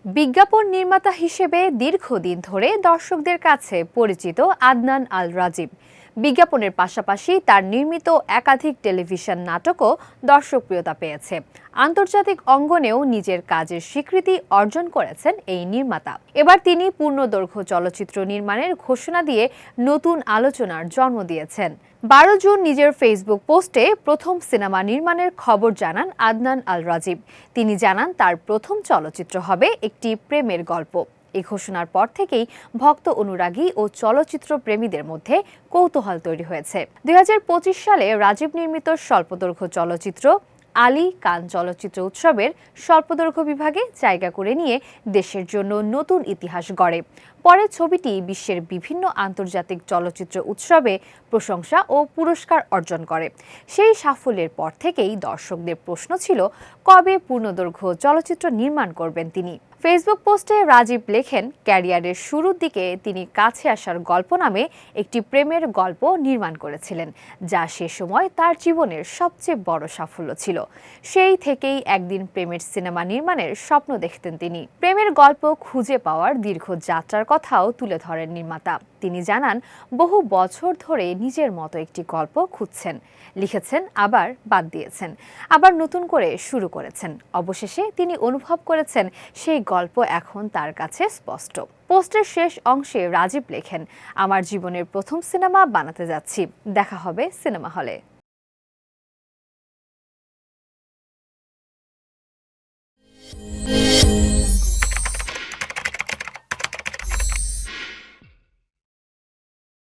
বিজ্ঞাপন নির্মাতা হিসেবে দীর্ঘদিন ধরে দর্শকদের কাছে পরিচিত আদনান আল রাজীব বিজ্ঞাপনের পাশাপাশি তার নির্মিত একাধিক টেলিভিশন নাটকও দর্শকপ্রিয়তা পেয়েছে। আন্তর্জাতিক অঙ্গনেও নিজের কাজের স্বীকৃতি অর্জন করেছেন এই নির্মাতা। এবার তিনি পূর্ণদৈর্ঘ্য চলচ্চিত্র নির্মাণের ঘোষণা দিয়ে নতুন আলোচনার জন্ম দিয়েছেন। 12 জুন নিজের ফেসবুক পোস্টে প্রথম সিনেমা নির্মাণের খবর জানান আদনান আল রাজীব। তিনি জানান তার প্রথম চলচ্চিত্র হবে একটি প্রেমের গল্প। এই ঘোষণার পর থেকেই ভক্ত অনুরাগী ও চলচ্চিত্র প্রেমীদের মধ্যে কৌতূহল তৈরি হয়েছে। 2025 সালে রাজীব নির্মিত স্বল্পদৈর্ঘ্য চলচ্চিত্র আলী কান চলচ্চিত্র উৎসবের স্বল্পদৈর্ঘ্য বিভাগে জায়গা করে নিয়ে দেশের জন্য নতুন ইতিহাস গড়ে। পরে ছবিটি বিশ্বের বিভিন্ন আন্তর্জাতিক চলচ্চিত্র উৎসবে প্রশংসা ও পুরস্কার অর্জন করে। সেই সাফল্যের পর থেকেই দর্শকদের প্রশ্ন ছিল কবে পূর্ণদৈর্ঘ্য চলচ্চিত্র নির্মাণ করবেন তিনি। ফেসবুক পোস্টে রাজীব লেখেন, ক্যারিয়ারের শুরুর দিকে তিনি কাছে আসার গল্প নামে একটি প্রেমের গল্প নির্মাণ করেছিলেন, যা সে সময় তার জীবনের সবচেয়ে বড় সাফল্য ছিল। সেই থেকেই একদিন প্রেমের সিনেমা নির্মাণের স্বপ্ন দেখতেন তিনি। প্রেমের গল্প খুঁজে পাওয়ার দীর্ঘ যাত্রার কথাও তুলে ধরেন নির্মাতা। তিনি জানান, বহু বছর ধরে নিজের মতো একটি গল্প খুঁজছেন, লিখেছেন, আবার বাদ দিয়েছেন, আবার নতুন করে শুরু করেছেন। অবশেষে তিনি অনুভব করেছেন সেই গল্প এখন তার কাছে স্পষ্ট। পোস্টের শেষ অংশে রাজীব লেখেন, আমার জীবনের প্রথম সিনেমা বানাতে যাচ্ছি, দেখা হবে সিনেমা হলে।